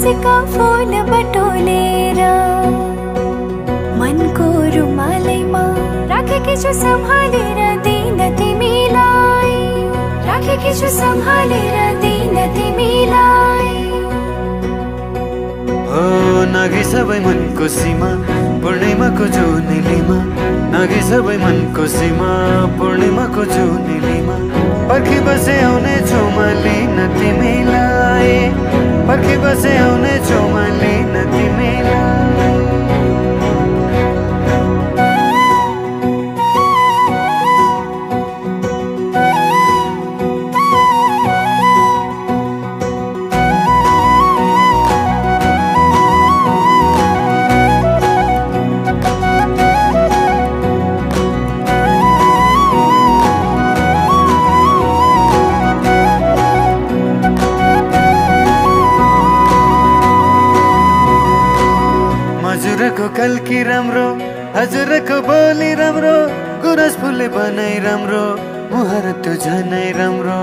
खुसीका फूल बटोलेर मनको रुमालैमा राखेकी छु सम्हालेर दिन तिमीलाई, राखेकी छु सम्हालेर दिन तिमीलाई। नाघे सबै मनको सीमा पूर्णिमाको जुनेलीमा, नाघे सबै मनको सीमा पूर्णिमाको जुनेलीमा। पर्खी बसे आउने छु म लिन तिमीलाई, पर्खी बसे आउने छु म लिन तिमीलाई। हजुरको कल्की राम्रो, हजुरको बोली राम्रो, गुरस फुले बनाई राम्रो, मुहार त्यो झनै राम्रो।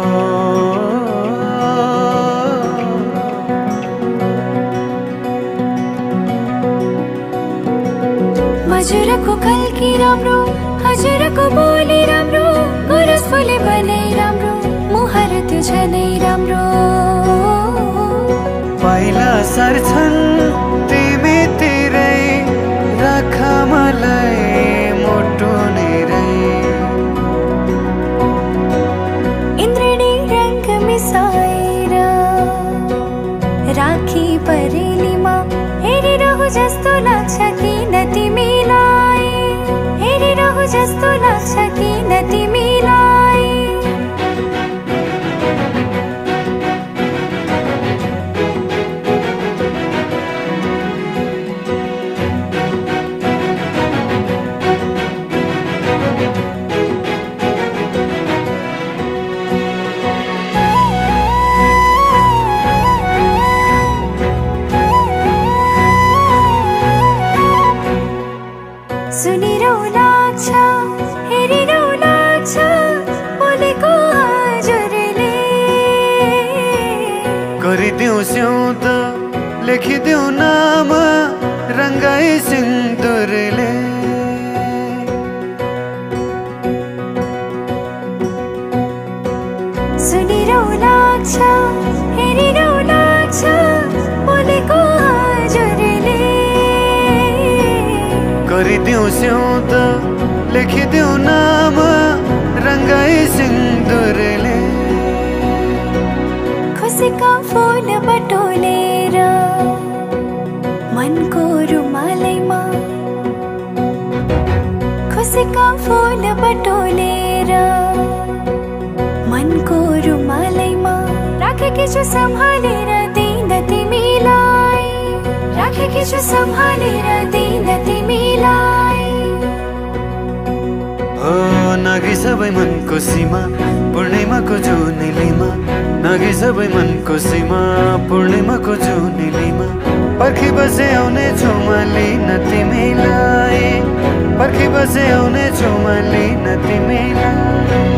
हजुरको कल्की राम्रो, हजुरको बोली राम्रो, गुरस फुले बनाई राम्रो, मुहार त्यो झनै राम्रो। पाइला सर्छन् तिमी तिरै, राख मलाई मुटु नेरै। इन्द्रणी रंग मिसाएर राखी परेलीमा हेरिरहु जस्तो लाग्छ किन तिमीलाई, हेरिरहु जस्तो लाग्छ किन तिमीलाई। सुनिरौ लाग्छ, हेरिरौ लाग्छ, बोलेको हजुरले। गरिदेऊ स्याउद लेखिदेऊ नाम रङ्गाई सिन्दुरले। सुनिरौ लाग्छ, हेरिरौ लाग्छ, बोलेको हजुरले। गरिदेऊ स्याउद लेखिदेऊ नाम रङ्गाई सिन्दुरले। खुसीका फूल बटोलेर मनको रुमालैमा, खुसीका फूल बटोलेर मनको रुमालैमा राखेकी छु सम्हालेर दिन तिमीलाई, राखेकी छु सम्हालेर दिन तिमीलाई। नाघे सबै मनको सीमा पूर्णिमाको जुनेलीमा, नाघे सबै मनको सीमा पूर्णिमाको जुनेलीमा। पर्खी बसे आउने छु म लिन तिमीलाई, पर्खी बसे आउने छु म लिन तिमीलाई।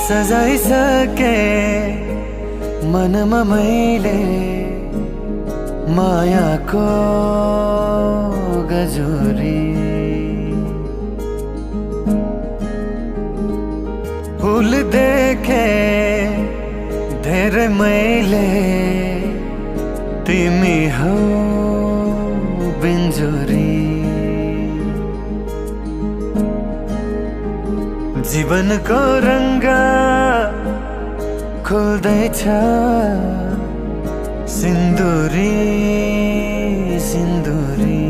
सजाइसके मनमा मैले मायाको गजोरी। फूल देखे धेरै मैले तिमी हौ बिन्जोरी। जीवनको रंग खोल्दैछ सिन्दुरी सिन्दुरी।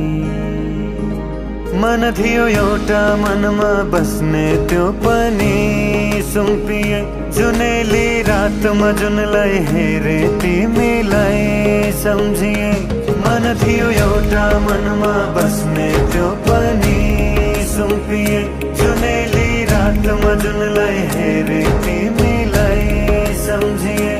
मन थियो एउटा मनमा बस्ने त्यो पनि सुम्पिए। जुनेली रातमा जुनलाई हेरे तिमीलाई सम्झिए। मन थियो एउटा मनमा बस्ने त्यो पनि सुम्पिए। जुनेली रातमा जुनलाई हेरे तिमीलाई सम्झिए।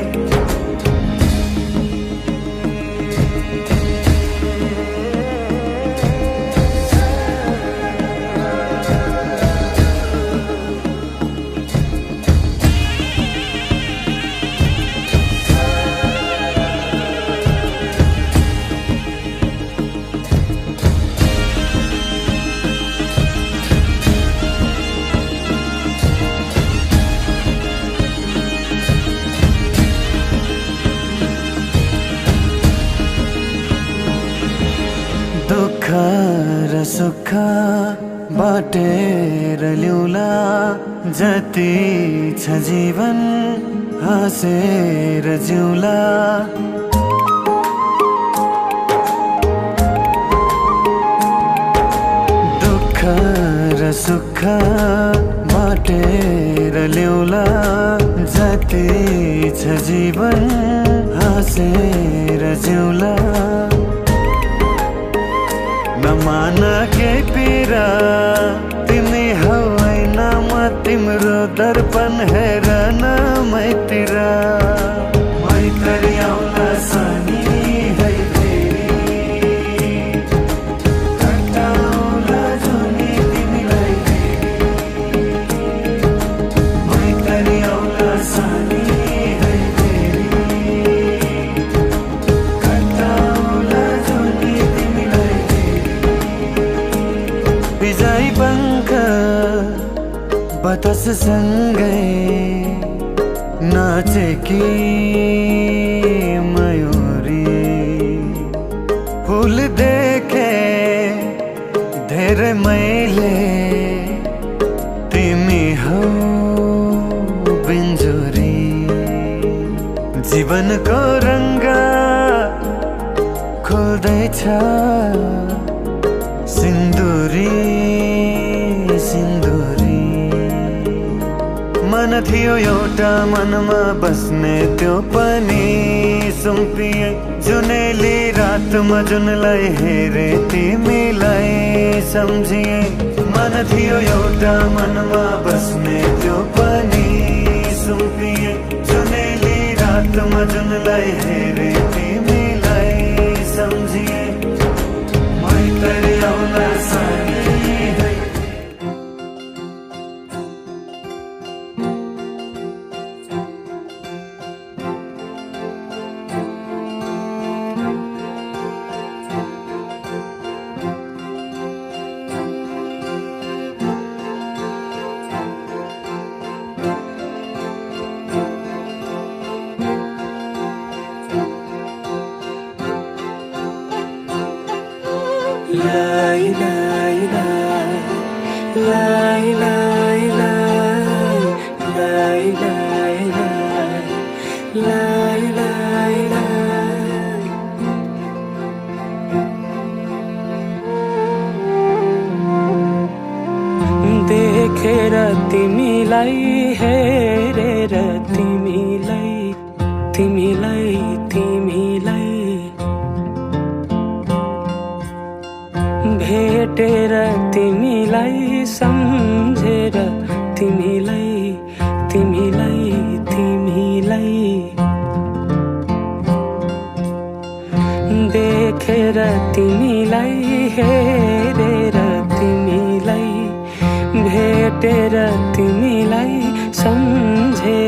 दुःख र सुख बाटेर ल्याउला। जति छ जीवन हाँसेर जिउला। दुःख र सुख बाटेर ल्याउला। जति छ जीवन हाँसेर जिउला। नमान के पीरा तिमी हौ होइन म तिम्रो दर्पण हेरन मैतिर। मैत्री आउला सानी है फेरि कटाउला जुनी तिमीलाई फेरि। मैत्री आउला सानी है फेरि कटाउला जुनी तिमीलाई बिजाई पंख बतास सँगै नाचेकी मयूरी। फूल देखे धेरै मैले तिमी हौ बिन्जोरी। जीवनको रंग खोल्दैछ सिन्दुरी सिन्दुरी। मन थियो एउटा मनमा बस्ने त्यो पनि सुम्पिए। जुनेली रातमा जुनलाई हेरे तिमीलाई सम्झिए। मन थियो एउटा मनमा बस्ने त्यो पनि सुम्पिए। जुनेली रातमा जुनलाई हेरे तिमीलाई सम्झिए। मैत्री आउला सानी है। Lai lai lai, lai lai lai, lai lai lai, lai lai lai. देखेर तिमीलाई हेरेर तिमीलाई तिमीलाई तिमीलाई भेटेर तिमीलाई सम्झेर तिमीलाई तिमीलाई तिमीलाई देखेर तिमीलाई हेरेर तिमीलाई भेटेर तिमीलाई सम्झेर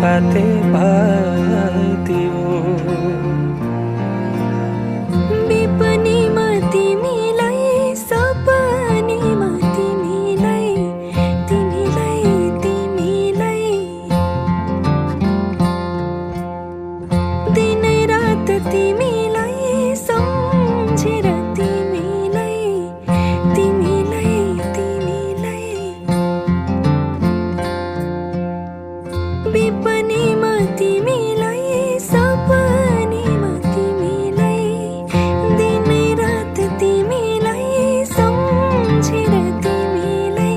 पाते भइदियो विपनीमा तिमीलाई सपनीमा तिमीलाई तिमीलाई तिमीलाई दिनै रात तिमीलाई सम्झेर तिमीलाई तिमीलाई तिमीलाई विपनीमा तिमीलाई सपनीमा तिमीलाई दिनै रात तिमीलाई सम्झेर तिमीलाई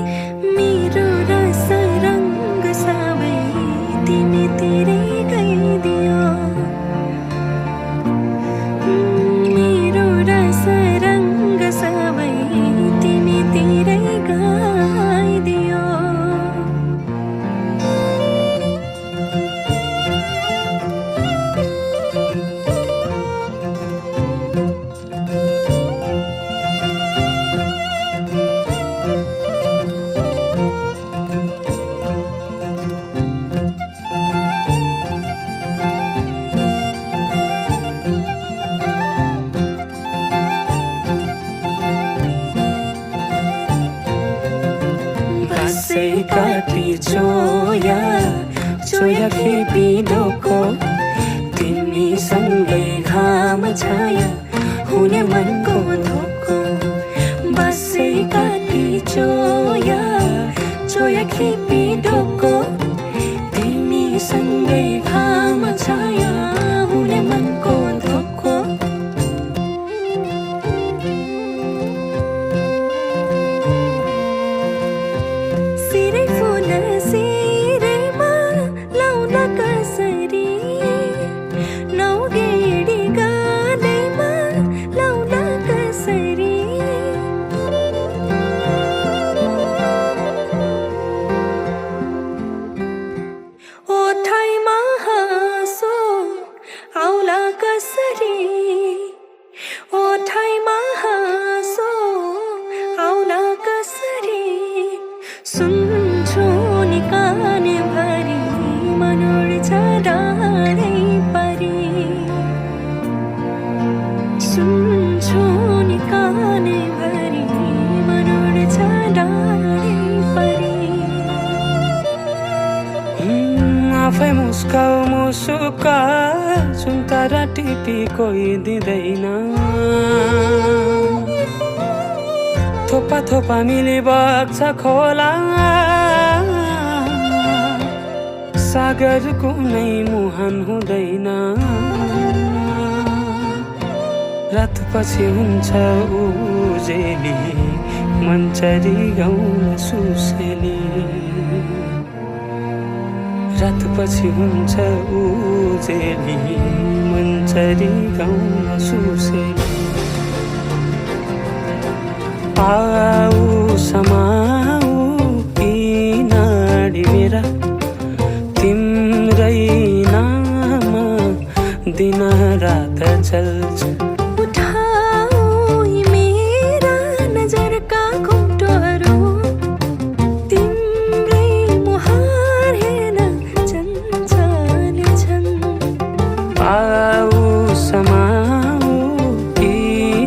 मेरो रस रङ्ग सबै तिमीतिरै गइदियो मेरो रस रङ्ग सबै तिमीतिरै गइदियो बसै काटी चोया चोया खेपी डोको तिमीसँगै घाम छाया हुने मनको धोको बसै काटी चोया चोया खेपी डोको तिमीसँगै घाम छाया हुने मनको धोको सिरै फुल सिरैमा लाउन कसरी नौगेडी गादैमा लाउन कसरी ओठैमा हाँसो आउला कसरी ओठैमा हाँसो आउला कसरी सुन्छु नि कानभरि मन उड्छ डाँडै परी सुन्छु नि कानभरि मन उड्छ डाँडै परी आफै मुस्काउ मुसुका जुन तारा टिपी कोही दिँदैन थोपा थोपा मिली बग्छ खोला सागर कुनै मुहान हुँदैन रातपछि हुन्छ उजेली मन्चरी गाउन सुसेली रातपछि हुन्छ उजेली मन्चरी गाउन सुसेली आऊ समाऊ नाडी मेरा तिम्रै नाम दिन रात चल्छ उठाऊ यी मेरा नजरका घुम्टोहरू तिम्रै मुहार हेर्न चञ्चल छन् आऊ समाऊ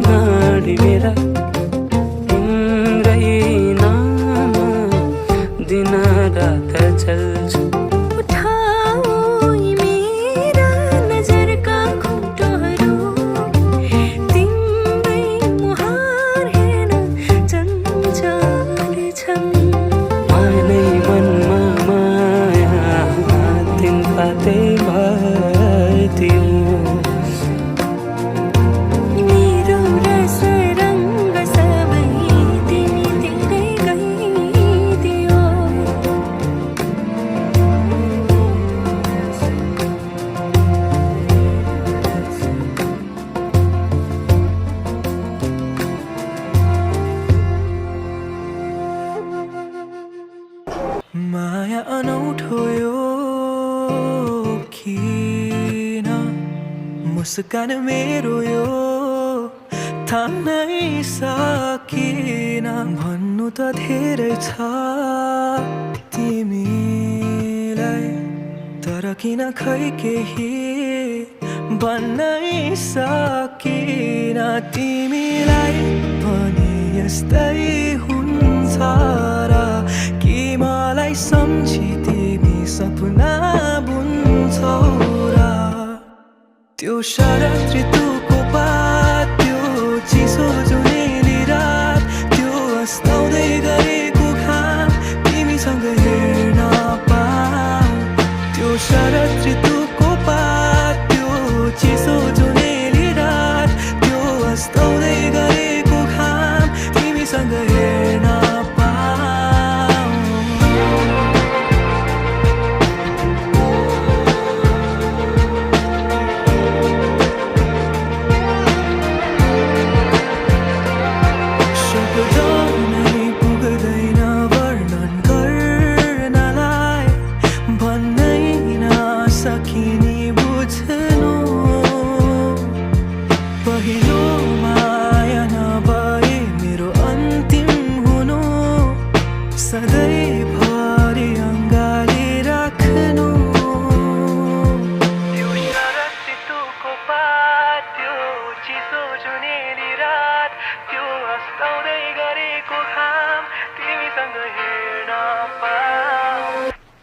नाडी मेरा दिन रात चल्छ उठाऊ यी मेरा नजरका घुम्टोहरू तिम्रै मुहार हेर्न चञ्चल छन् मानै मनमा माया तिन पाते भइदियो मेरो रस रङ्ग सबै तिमीतिरै गइदियो माया अनौठो यो किन मुस्कान मेरो यो थाम्नै सकिन भन्नु त धेरै छ तिमीलाई तर किन खै केही भन्नै सकिन तिमीलाई पनि यस्तै हुन्छ र कि मलाई सम्झी तिमी सपना बुन्छौ र त्यो शरद ऋतुको पात त्यो चिसो जुनेली रात त्यो अस्ताउँदै गरेको घाम तिमीसँग हेर्न पाऊँ त्यो शरद ऋतुको पात त्यो चिसो जुनेली रात त्यो अस्ताउँदै गरेको घाम तिमीसँग हेर्न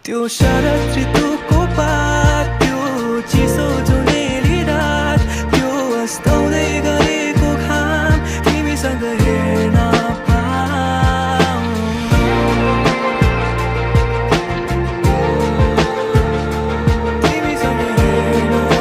त्यो शरद ऋतुको पात त्यो चिसो जुनेली रात त्यो अस्ताउँदै गरेको घाम तिमीसँग हेर्न पाऊँ तिमीसँग हेर्न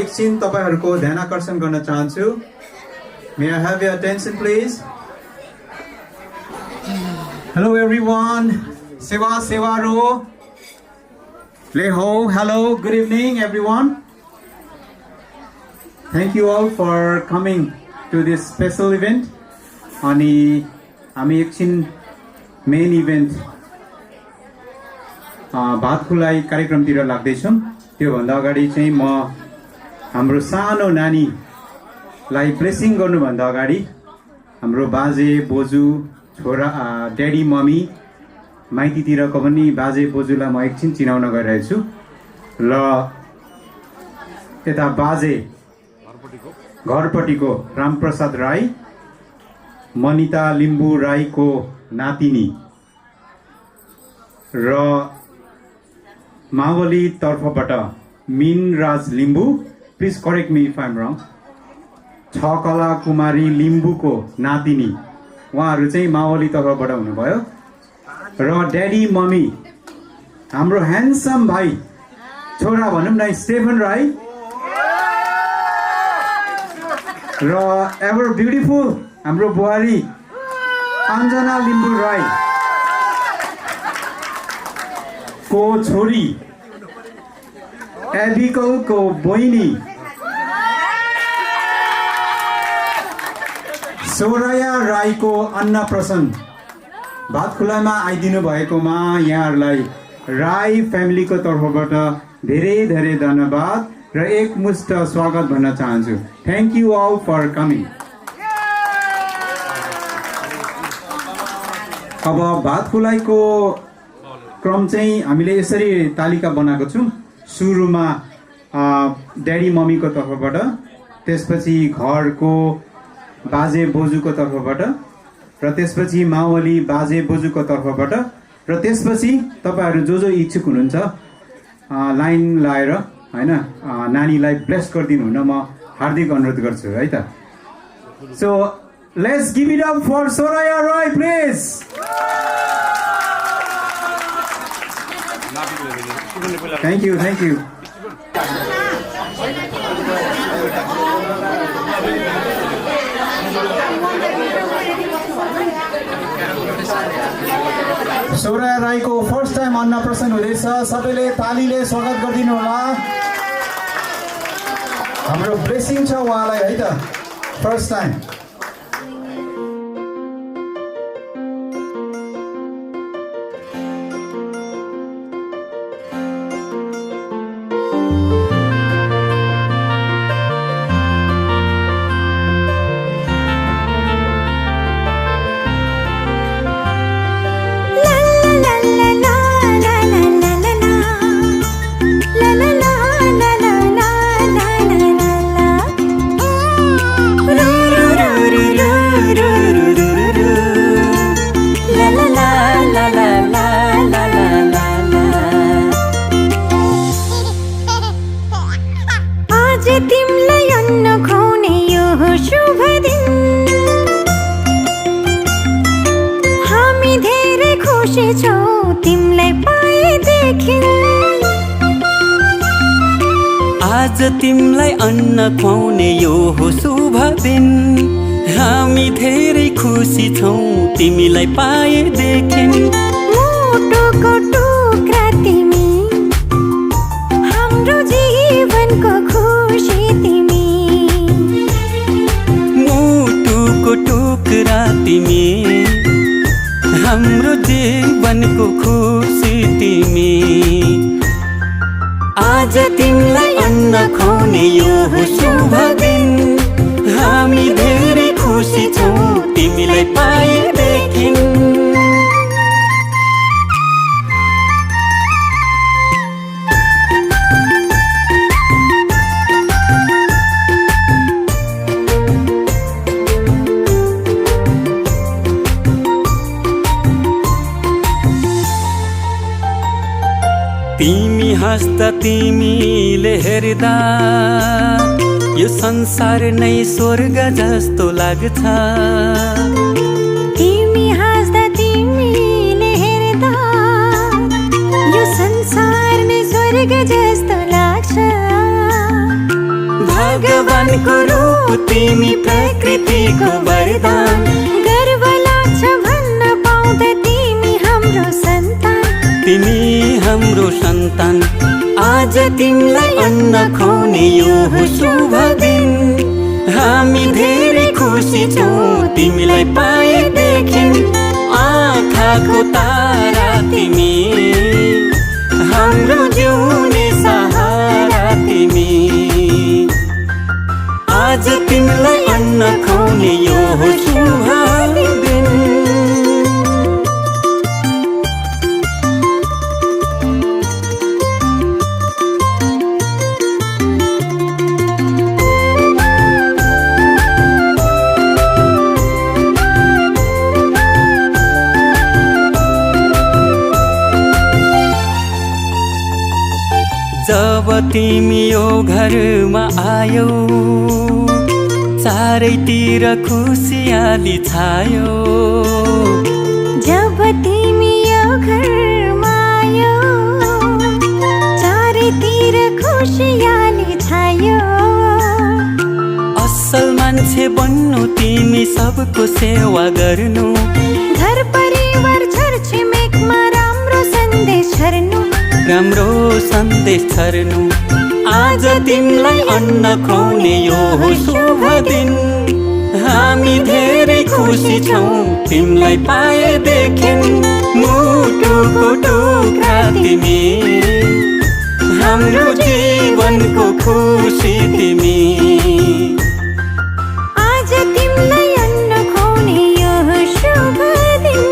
एकछिन तपाईहरुको ध्यान आकर्षण गर्न चाहन्छु May I have your attention please Hello everyone Sewa Sevaro Leho hello good evening everyone Thank you all for coming to this special event अनि हामी एकछिन मेन इभेन्ट भात खुवाई कार्यक्रमतिर लाग्दै छौं त्यो भन्दा अगाडि चाहिँ म हाम्रो सानो नानीलाई ब्लेसिङ गर्नु भन्दा अगाडि हाम्रो बाजे बोजू छोरा ड्याडी मम्मी माइतीतिरको पनि बाजे बोजूलाई म एकछिन चिनाउन गइरहेको छु ल यता बाजे घरपटिको रामप्रसाद राई मनिता लिम्बू राईको नातिनी र मावली तर्फबाट Min Raj Limbu Please correct me if I'm wrong. Chhakala Kumari लिम्बूको नातिनी उहाँहरु चाहिँ मावली तर्फबाट हुनुभयो र ड्याडी मम्मी हाम्रो ह्यान्डसम भाइ छोरा भनौं न स्टेफन राई र एभर ब्युटिफुल हाम्रो बुहारी अञ्जना लिम्बू राई को छोरी एबिकलको बहिनी सोराया राईको अन्नप्रशन भातखुलामा आइदिनु भएकोमा यहाँहरूलाई राई फ्यामिलीको तर्फबाट धेरै धेरै धन्यवाद र एकमुष्ट स्वागत भन्न चाहन्छु। Thank you all for coming. अब भातखुलाइको क्रम चाहिँ हामीले यसरी तालिका बनाएको छौँ। सुरुमा ड्याडी मम्मीको तर्फबाट, त्यसपछि घरको बाजे बोजूको तर्फबाट, र त्यसपछि मावली बाजे बोजूको तर्फबाट, र त्यसपछि तपाईँहरू जो जो इच्छुक हुनुहुन्छ लाइन लाएर हैन नानीलाई ब्लेस गरिदिनु हुन म हार्दिक अनुरोध गर्छु है त। So let's give it up for Soraya Rai please. Thank you thank you. Soraya राईको फर्स्ट टाइम अन्नप्रशन हुँदैछ। सबैले तालीले स्वागत गरिदिनु होला। हाम्रो ब्लेसिङ छ उहाँलाई है त फर्स्ट टाइम। तिमलाई अन्न खुवाउने यो शुभ दिन हामी धेरै खुसी छौँ तिमीलाई पाएदेखि। आज तिमलाई अन्न खुवाउने यो हो शुभ दिन हामी धेरै खुसी छौँ तिमीलाई पाएदेखि। मुटुको टुक्रा तिमी हाम्रो जीवनको खुसी तिमी, मुटुको टुक्रा तिमी हाम्रो जीवनको खुसी तिमी। आज तिमीलाई अन्न खुवाउने यो हो शुभ दिन हामी धेरै खुसी छौँ तिमीलाई पाएदेखि। तिमी हाँस्दा तिमीले हेर्दा यो संसार नै स्वर्ग जस्तो लाग्छ। तिमी हाँस्दा तिमीले हेर्दा यो संसार नै स्वर्ग जस्तो लाग्छ। भगवानको रूप तिमी प्रकृतिको वरदान गर्व लाग्छ भन्न पाउँदा तिमी हाम्रो सन्तान, तिमी हाम्रो सन्तान। आज तिमीलाई अन्न खुवाउने यो हो शुभ दिन हामी धेरै खुसी छौँ तिमीलाई पाएदेखि। आँखाको तारा तिमी हाम्रो जिउने सहारा तिमी। आज तिमीलाई अन्न खुवाउने यो हो शुभ दिन। जब तिमी यो घरमा आयौ चारैतिर खुसियाली छायो। जब तिमी यो घरमा आयौ चारैतिर खुसियाली छायो। असल मान मान्छे बन्नु तिमी सबको सेवा गर्नु घर परिवार छर छिमेकमा राम्रो सन्देश छर्नु राम्रो सन्देश छर्नु आज तिमीलाई अन्न खुवाउने यो हो शुभ दिन हामी धेरै खुसी छौँ तिमीलाई पाएदेखि मुटुको टुक्रा तिमी हाम्रो जीवनको खुसी तिमी आज तिमीलाई अन्न खुवाउने यो शुभ दिन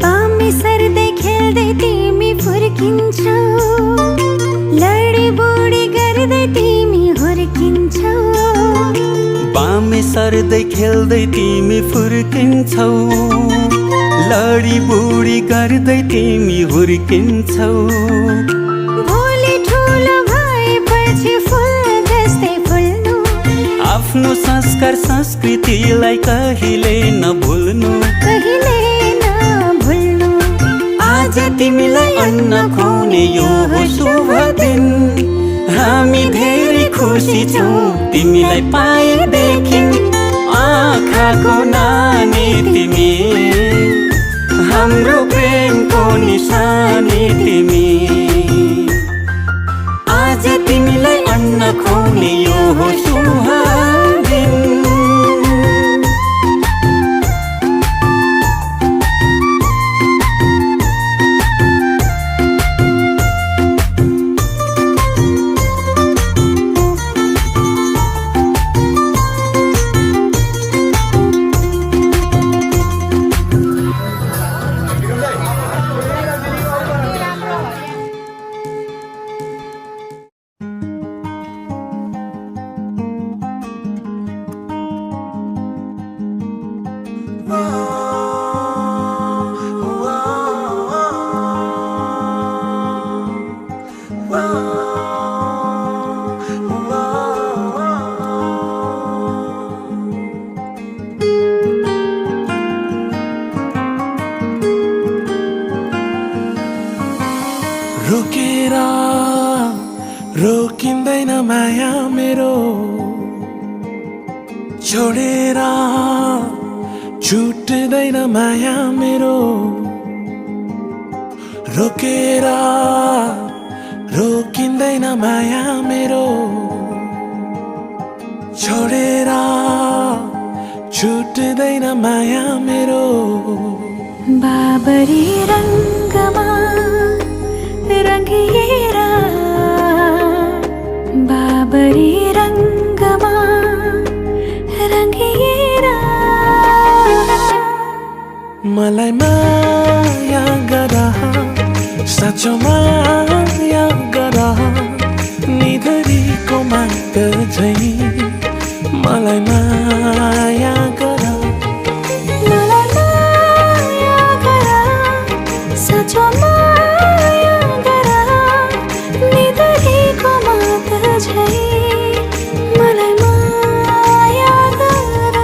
बामे सर्दै खेल्दै तिमी फुर्किन्छौ लडी बुडी गर्दै तिमी हुर्किन्छौ बामे सर्दै खेल्दै तिमी फुर्किन्छौ लडी बुडी गर्दै तिमी हुर्किन्छौ भोलि ठुलो भएपछि फुल जस्तै फुल्नु आफ्नो संस्कार संस्कृतिलाई कहिले नभुल्नु कहिले नभुल्नु आज तिमीलाई अन्न खुवाउने यो हो शुभ दिन हामी धेरै खुसी छौँ तिमीलाई पाएदेखि आँखाको नानी तिमी हाम्रो प्रेमको निशानी तिमी आज तिमीलाई अन्न खुवाउने यो हो शुभ दिन रोकेर रोकिँदैन माया मेरो छोडेर छुट्दैन माया मेरो रोकेर रोकिँदैन माया मेरो छोडेर छुट्दैन माया मेरो बाबरी रङ्गमा रङ्गिएर बाबरी रङ्गमा रङ्गिएर मलाई माया गर साँचो माया गर निधरीको माग झै मलाई माया गर मलाई माया गर साँचो माया गर निधरीको माग झै मलाई माया गर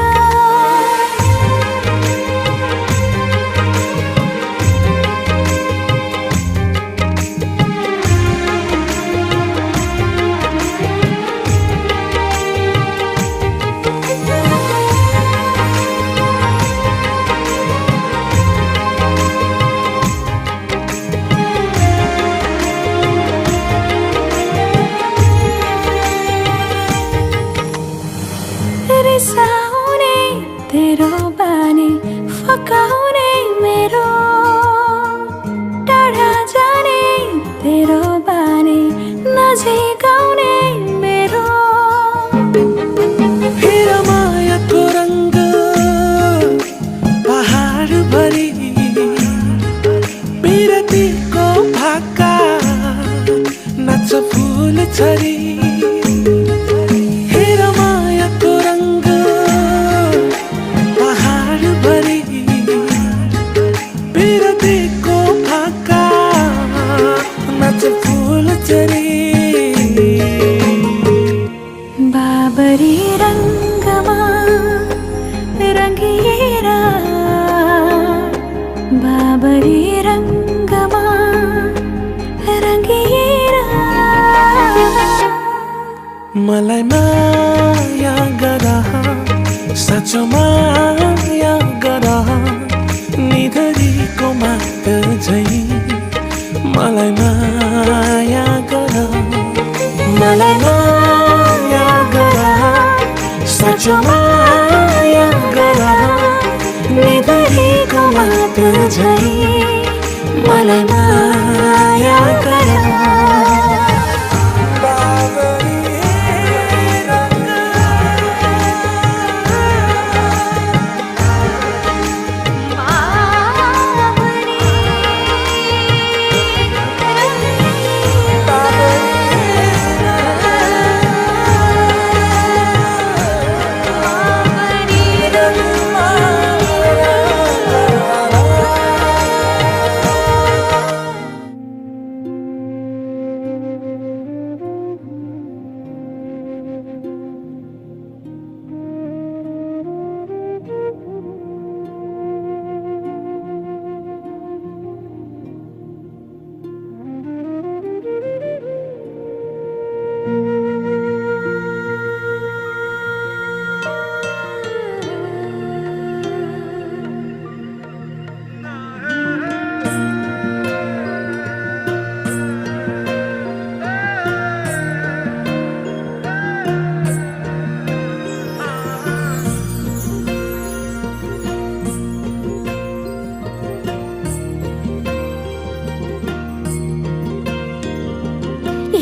रिसाउने तेरो बानी फकाउने मेरो टाढा जाने तेरो बानी नजिकाउने मेरो हेर मायाको रङ्ग पहाड भरि बिरतीको भाका नाच फुल छरी हेर मायाको रङ्ग पहाड भरि बिरतीको भाका नाच फुल छरी मलाई माया गर साँचो माया गर निधरीको मात झै मलाई माया गर मलाई माया गर साँचो माया गर निधरीको मात झै मलाई माया गर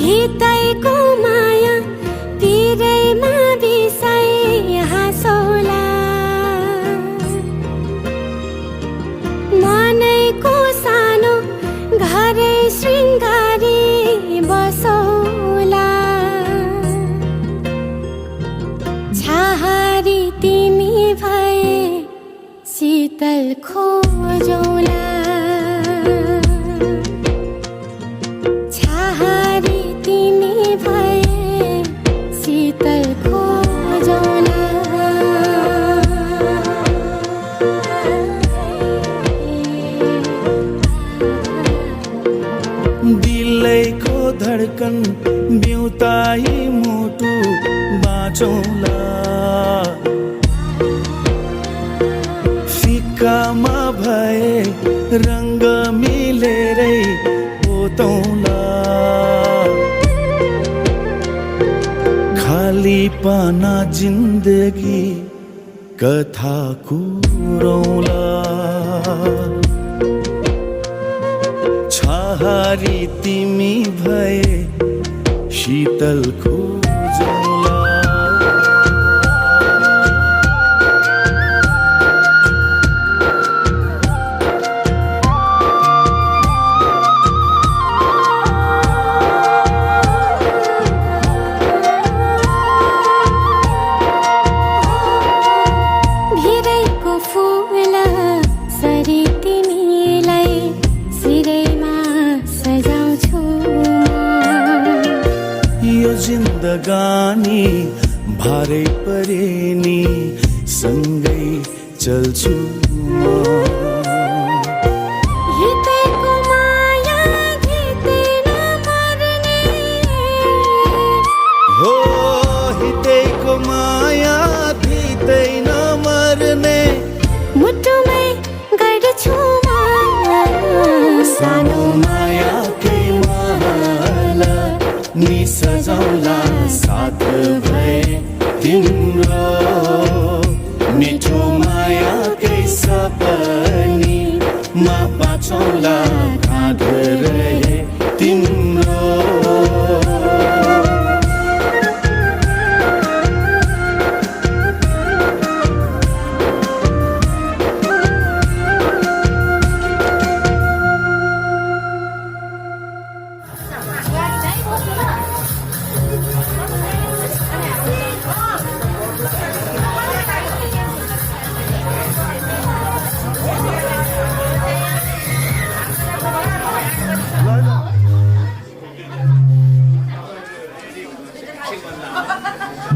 हितैको माया पिरैमा बिसाइ हाँसौला मनैको सानो घरै शृङ्गारी बसौला छाहारी तिमी भए शीतल खोजौला दिलैको धडकन बिउताई मुटु बाँचौला फिक्कामा भए रङ्ग मिलेरै पोतौला खाली पाना जिन्दगी कथा कुरौला छाहारी तिमी भए शीतल खोजौला भिरैको फूल सरी तिमीलाई सिरैमा सजाउँछु यो जिन्दगानी भारै परे नि सँगै चल्छु हितैको माया धितै नमर्ने हो हितैको माया धितै नमर्ने मुटुमै गर्छु सानो मायाकै माला नि सजाउला साथ भए तिम्रो मिठो मायाकै सपनी मा बाँचौला काँध रहे तिम्रो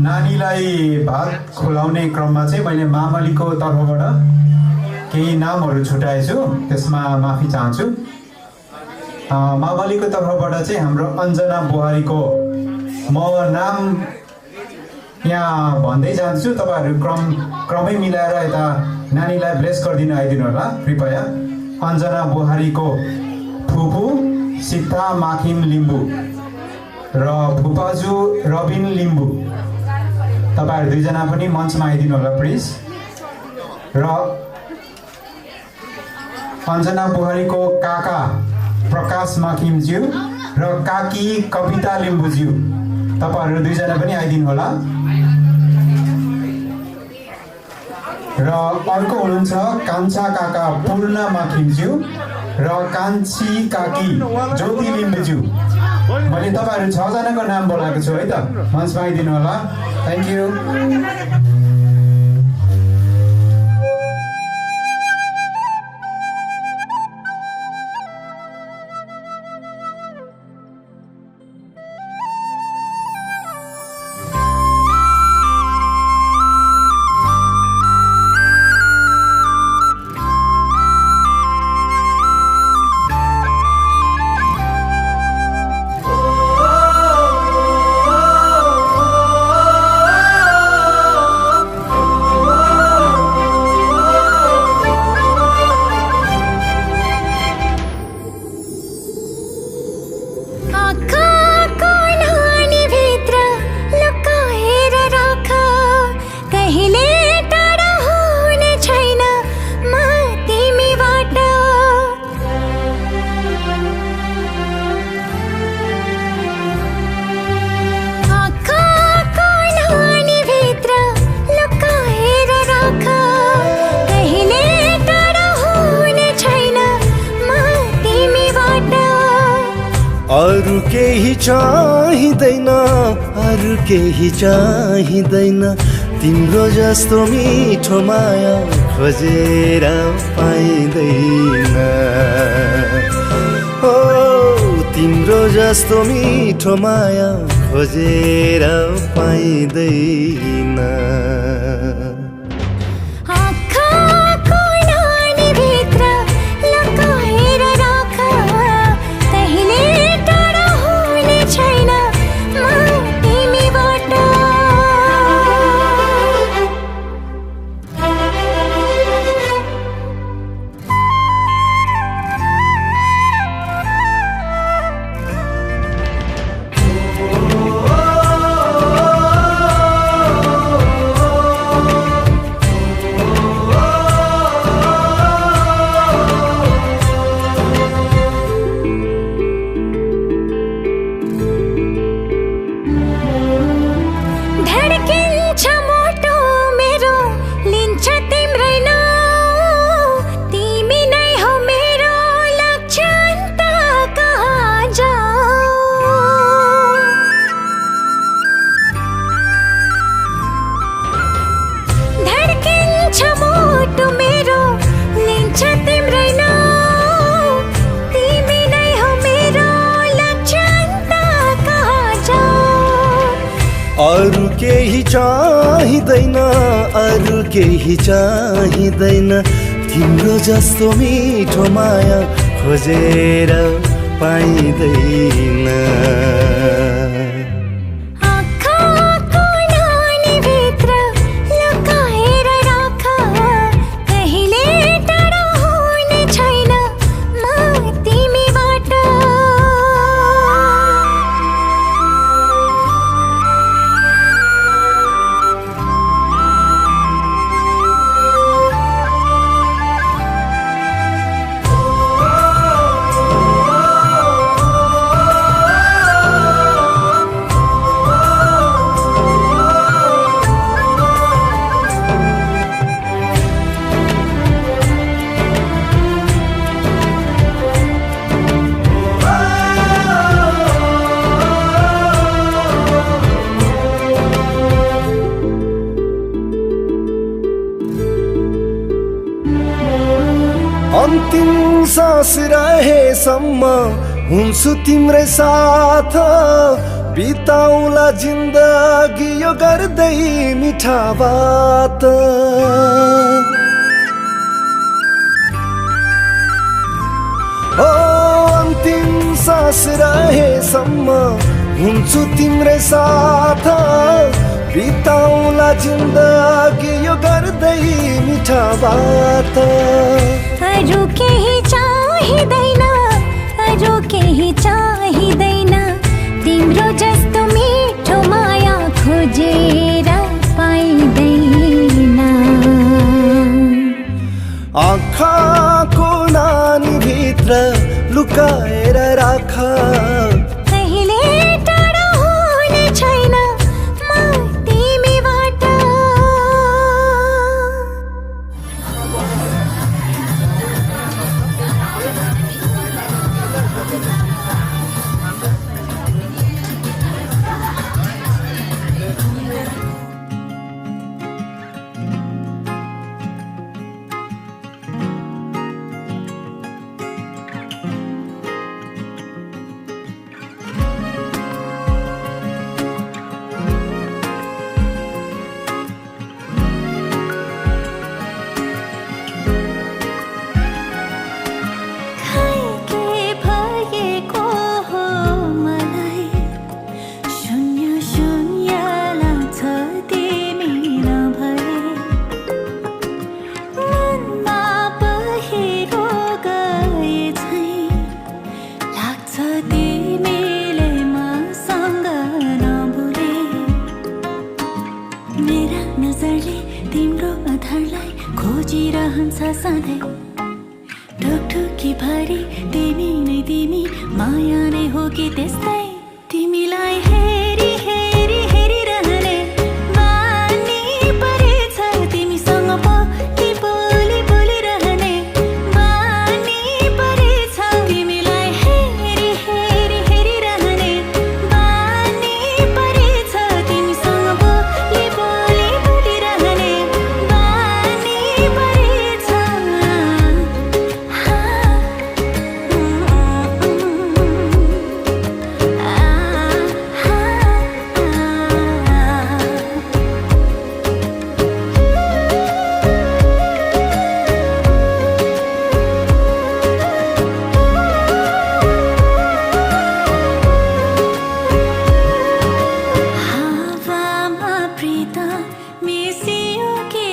नानीलाई भात खुलाउने क्रममा चाहिँ मैले मामलीको तर्फबाट केही नामहरू छुटाएछु, त्यसमा माफी चाहन्छु। मामलीको तर्फबाट चाहिँ हाम्रो अञ्जना बुहारीको म नाम यहाँ भन्दै जान्छु, तपाईँहरू क्रमै मिलाएर यता नानीलाई ब्लेस गरिदिनु आइदिनु होला कृपया। अञ्जना बुहारीको फुपू सीता माखिम लिम्बू र फुपाजु रबिन लिम्बू, तपाईँहरू दुईजना पनि मञ्चमा आइदिनु होला प्लिज। र अञ्जना बुहारीको काका प्रकाश माखिमज्यू र काकी कविता लिम्बूज्यू, तपाईँहरू दुईजना पनि आइदिनु होला। र अर्को हुनुहुन्छ कान्छा काका पूर्ण माखिमज्यू र कान्छी काकी ज्योति लिम्बूज्यू। मैले तपाईँहरू 6 जनाको नाम बोलाएको छु है त, मञ्चमा आइदिनु होला। Thank you. अरू केही चाहिँदैन, अरू केही चाहिँदैन, तिम्रो जस्तो मिठो माया खोजेर पाइँदैन। ओ तिम्रो जस्तो मिठो माया खोजेर पाइँदैन। अरू केही चाहिँदैन, अरू केही चाहिँदैन, तिम्रो जस्तो मिठो माया खोजेर पाइँदैन। अन्तिम सास रहेसम्म हुन्छु तिम्रै साथ, बिताउला जिन्दगी यो गर्दै मिठा बात। ओ अन्तिम सास रहेसम्म हुन्छु तिम्रै साथ, बिताउला जिन्दगी यो गर्दै मिठा बात अरू केही चाहिँदैन अरू केही चाहिँदैन तिम्रो जस्तो मिठो माया खोजेर पाइँदैन आँखाको नानी भित्र लुकाएर राख कहिले टाढा हुने छैन म तिमीबाट खोजिरहन्छ सधैँ ढुकढुकी भरि तिमी नै तिमी माया नै हो कि त्यस्तै तिमीलाई हेरी हेरी हेरिरहने बानी परेछ तिमीसँग बोली बोली बोलिरहने बानी परेछ तिमीलाई हेरी हेरी हेरिरहने बानी परेछ तिमीसँग बोली बोली बोलिरहने बानी परेछ हावामा प्रीत मिसियो के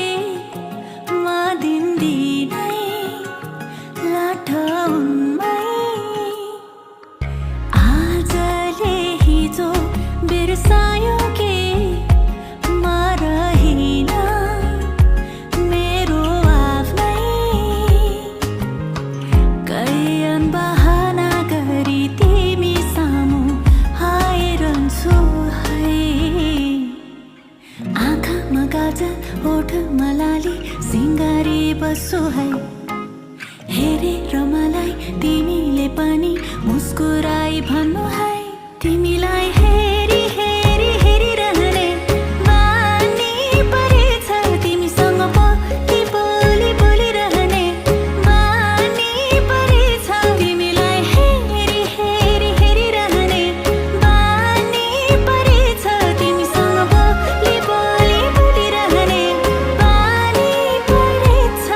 म दिनदिनै लाटौँमै आजले हिजो बिर्सायो के म रहिन मेरो आफ्नै कैयन बहाना गरी तिमी सामु आइरहन्छु है आँखामा काजल ओठमा लाली सिँगारी बस्छु है हेरेर मलाई तिमीले पनि मुस्कुराई भन्नु है तिमीलाई हेरी हेरी हेरिरहने बानी परेछ तिमीसँग बोली बोली बोलिरहने बानी परेछ तिमीलाई हेरी हेरी हेरिरहने बानी परेछ तिमीसँग बोली बोली बोलिरहने बानी परेछ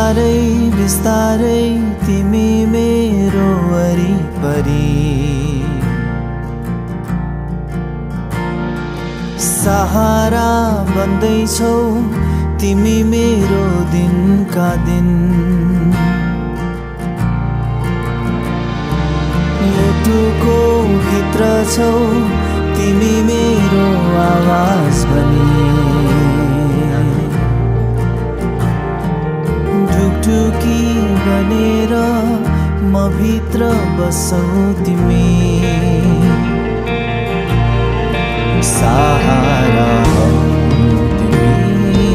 बिस्तारै बिस्तारै तिमी मेरो वरिपरि सहारा बन्दैछौ तिमी मेरो दिनका दिन मुटुको भित्र छौ तिमी मेरो आवाज बनी ढुकढुकी बनेर म भित्र बसौ तिमी सहारा हौ तिमी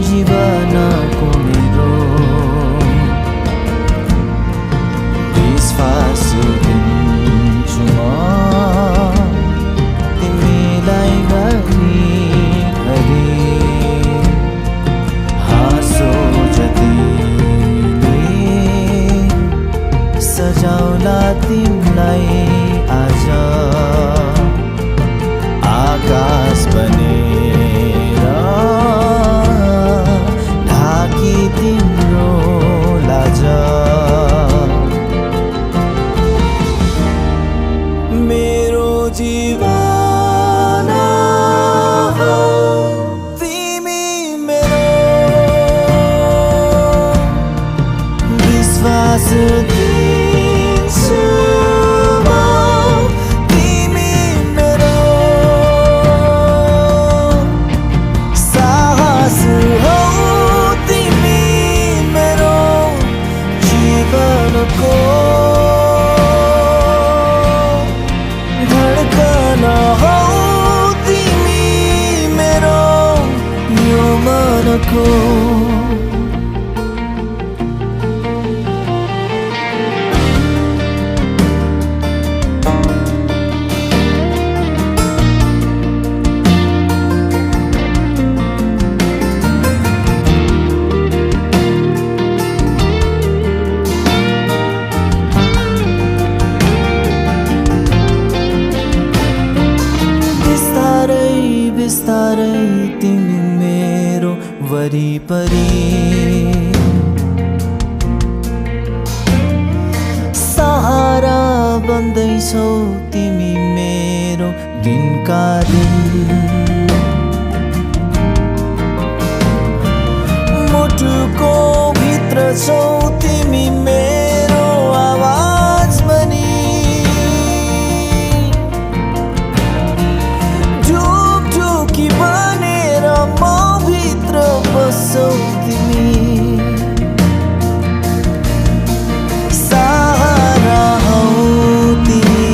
जीवनको मेरो विश्वास दिन्छु म तिमीलाई घरिघरि हाँसो जतिले सजाउला तिमीलाई आज आकाश बनेर ढाकी तिम्रो लाज मेरो जीवन हौ तिमी मेरो विश्वास दिन्छु म तिमी मेरो साहस हौ तिमी मेरो जीवनको धडकन हौ तिमी मेरो यो मनको बिस्तारै बिस्तारै तिमी मेरो वरिपरि सहारा बन्दैछौ तिमी मेरो दिनका दिन मुटुको भित्र छौ तिमी मेरो आवाज बनी ढुकढुकी बनेर म भित्र बसौ तिमी सहारा हौ तिमी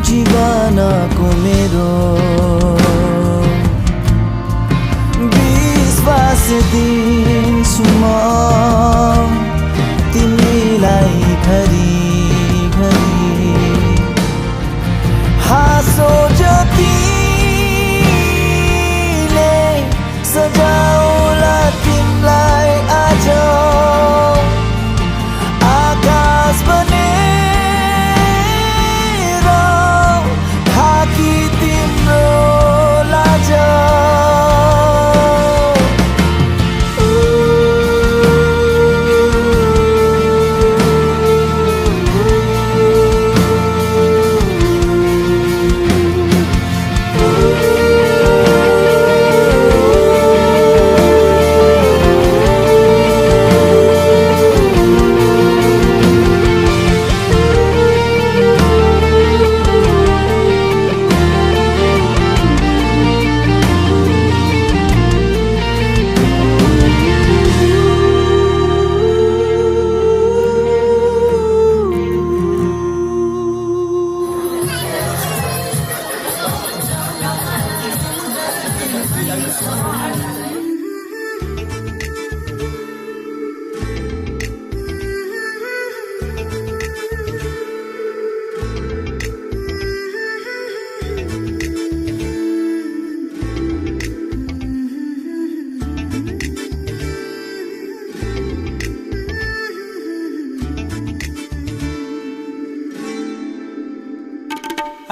जीवनको मेरो विश्वास दिन्छु म तिमीलाई घरिघरि हाँसो जतिले सजाउला तिमीलाई आज आकाश बनेर ढाकी तिम्रो लाज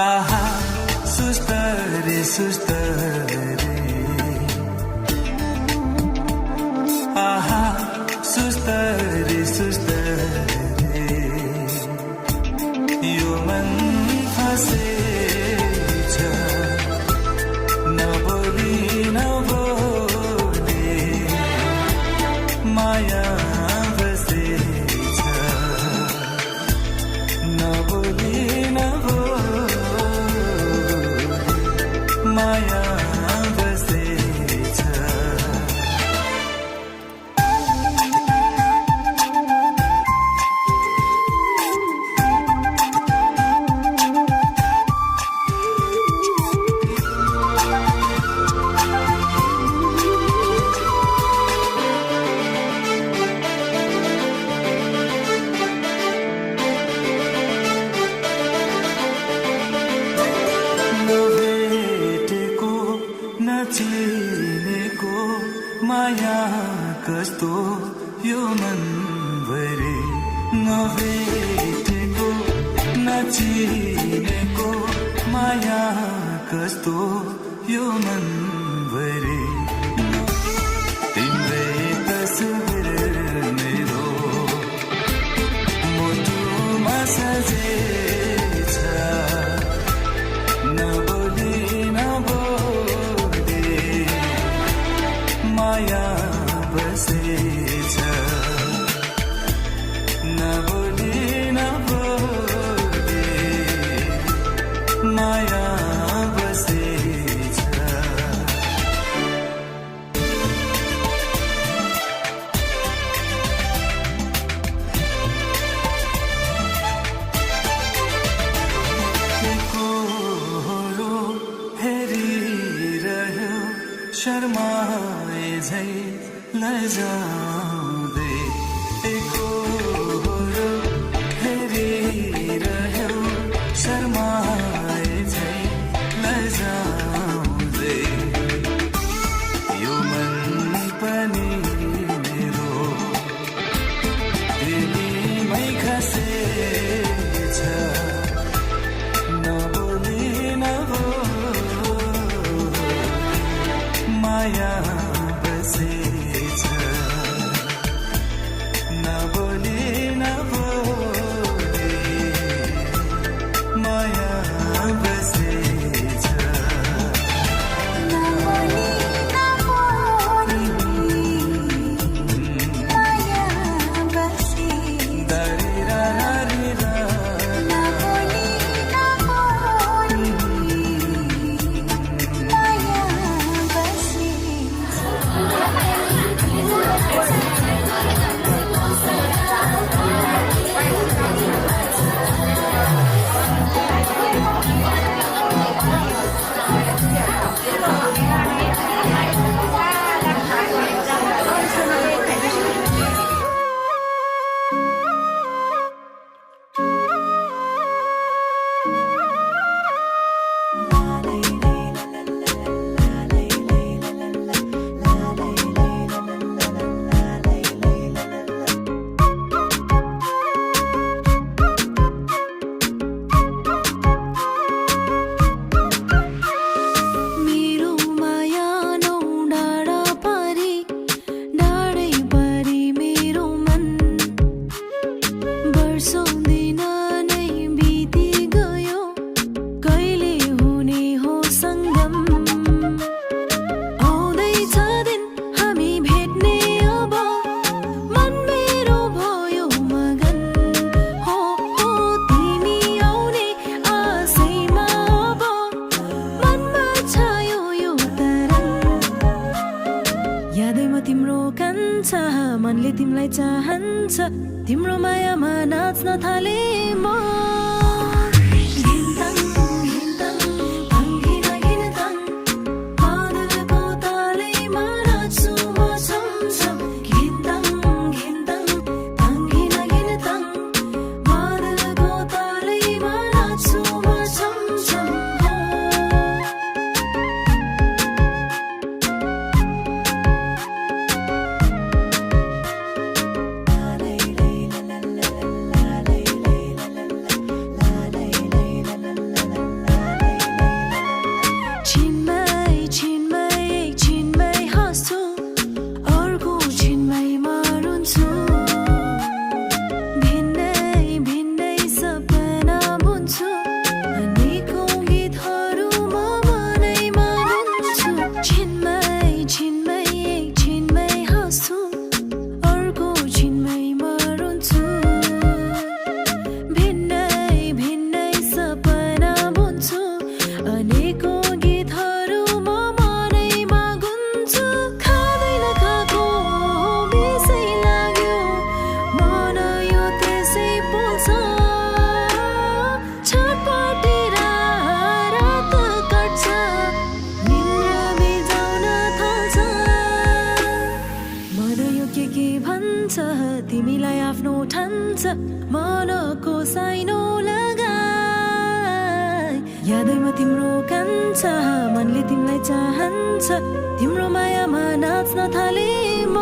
आहा सुस्त रे मन फसेछ नबोली नबोले माया बसेछ नबोली नबोले माया बसेछ नभेटेको नचिनेको माया कस्तो यो मनभरि नभेटेको नचिनेको माया कस्तो यो मनभरि तिम्रै तस्बिर मेरो मुटुमा सजेछ नबोली नबोले माया बसेछ नबोली नबोले माया बसेछ एकहोरो हेरिरह्यो शर्माए झै लजाउँदै एकहोरो हेरिरह्यो शर्माए झै लजाउँदै यो मन पनि मेरो तिमीमै खसेछ नबोली नबोले माया बसेछ नबोली नबोले माया बसेछ नबोली नबोली माया बसेछ दरिरा नबोली नबोली माया मेरो माया नौ डाँडा परी डाँडै परी मेरो मन वर्षौं दिन नै बिति गयो कहिले हुने हो सङ्गम आउँदैछ दिन हामी भेट्ने अब मन मेरो भयो मगन हो तिमी आउने आशैमा अब मनमा छायो यो तरङ यादैमा तिम्रो कान्छ मनले तिमीलाई चाहन्छ तिम्रो मायामा नाच्न थाले म घिन्ताङ घिन्ताङ घिन घिन्ताङ बादलको तालैमा नाच्छु म छमछम घिन्ताङ घिन्ताङ घिन घिन्ताङ बादलको तालैमा नाच्छु म छमछम यादैमा तिम्रो कान्छ मनले तिमीलाई चाहन्छ तिम्रो मायामा नाच्न थाले म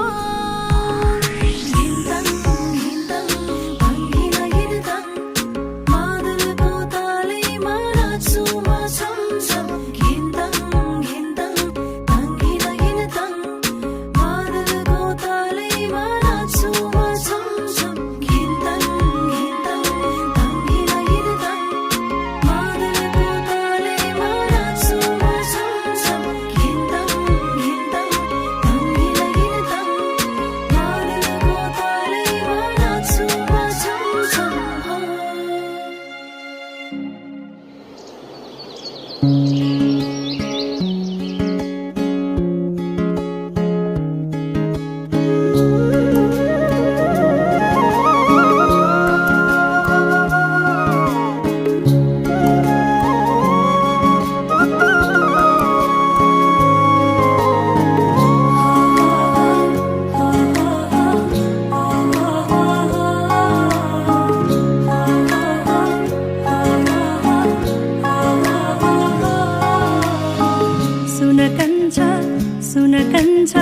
सुन कन्छ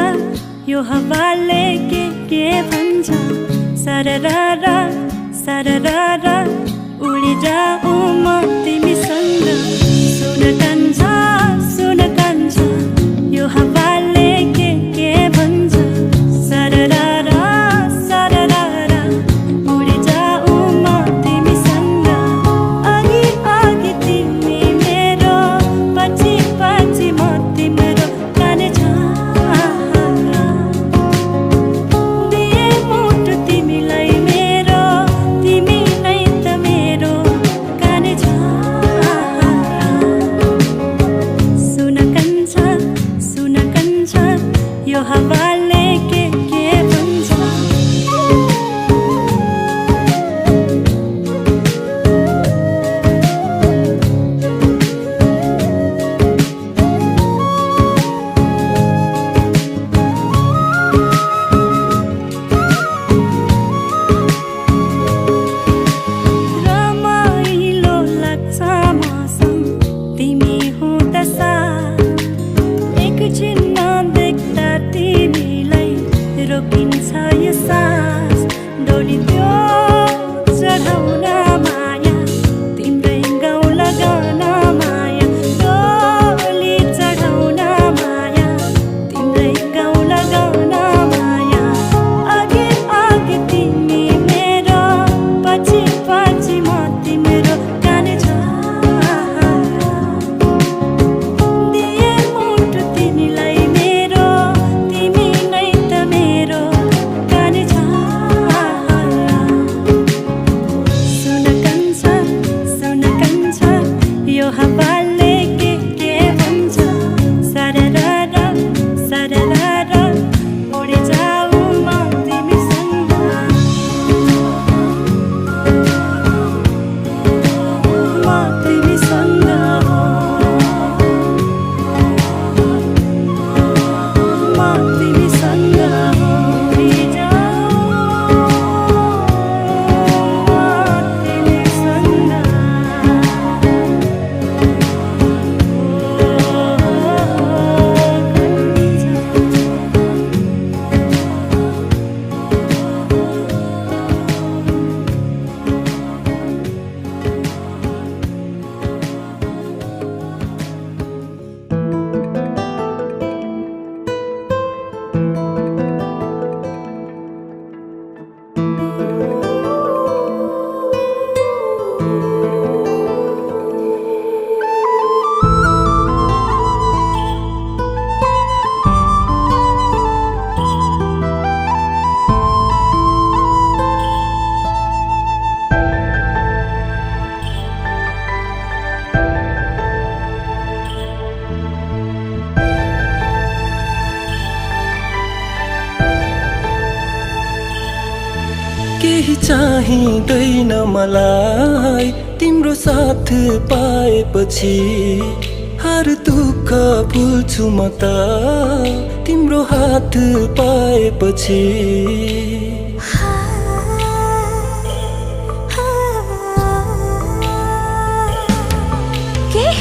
यो हावाले के भन्छ सररारा सररारा उडी जाऊ म तिमीसँग सुन कन्छ यो हावाले के भन्छ सररारा सररारा उडी जाऊ म तिमीसँग अघि अघि तिमी मेरो पछि पछि म तिम्रो केही चाहिँदैन मलाई तिम्रो साथ पाएपछि हर दुःख भुल्छु म त तिम्रो हात पाएपछि केही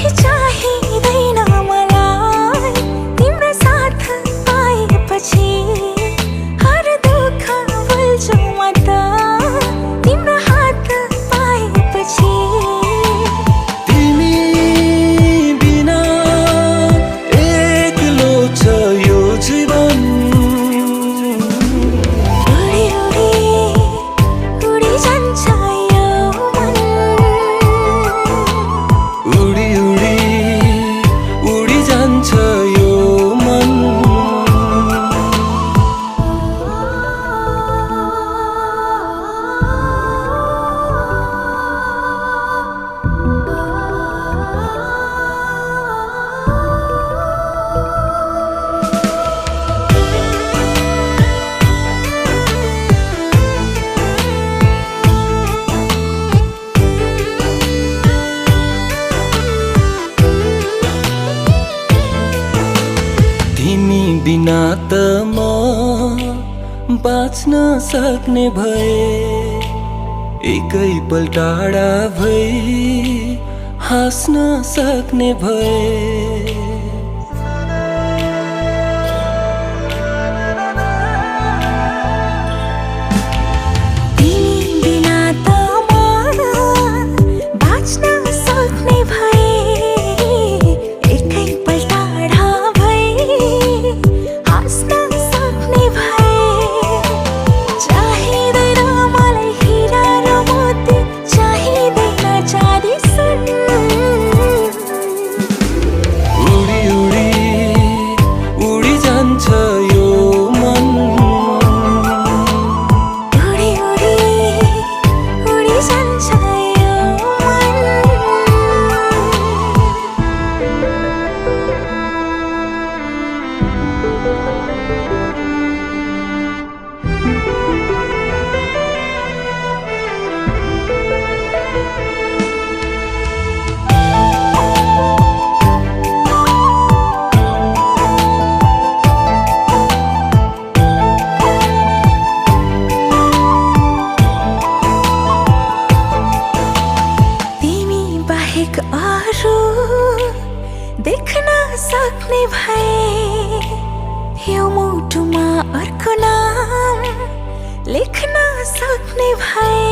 बिना त म बाँच्न सक्ने भए एकै पल टाढा भई हाँस्न सक्ने भए देख्न सक्ने भए यो मुटुमा अर्को नाम लेख्न सक्ने भए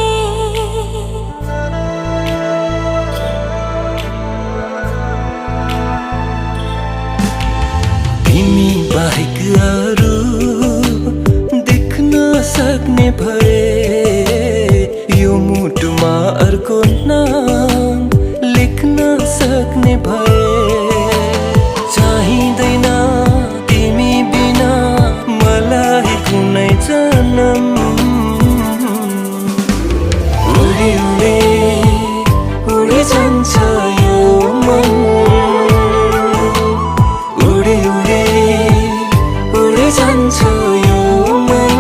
तिमी बाहेक अरू देख्न सक्ने भए यो मुटुमा अर्को नाम लेख्न सक्ने भए चाहिँदैन तिमी बिना मलाई कुनै जन्म उडी उडी उडी जान्छ यो मन उडी उडी उडी जान्छ यो मन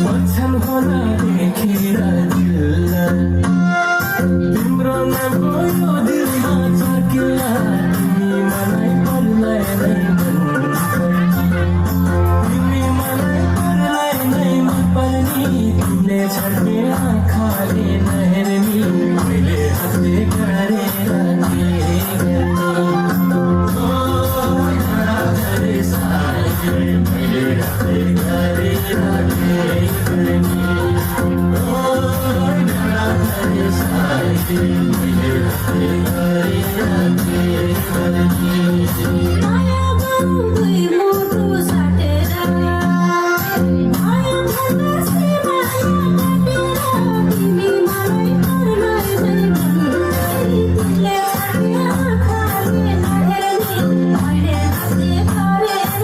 वचन होला देखेर दिल तिम्रो नामको यो दिलमा चर्किला तिमी मलाई पर्लाई नै तिमी मलाई पर्लाई नै मनपर्ने तिमीले छड्ने आँखाले नहेर्ने मैले हातले गरेर के माया गरौँ दुई मुटु साटेर माया भन्दा सिमाया काटेर तिमी मलाई पर्लाई नै तिमीले छड्ने आँखाले नहेर्ने मैले हातले गरेर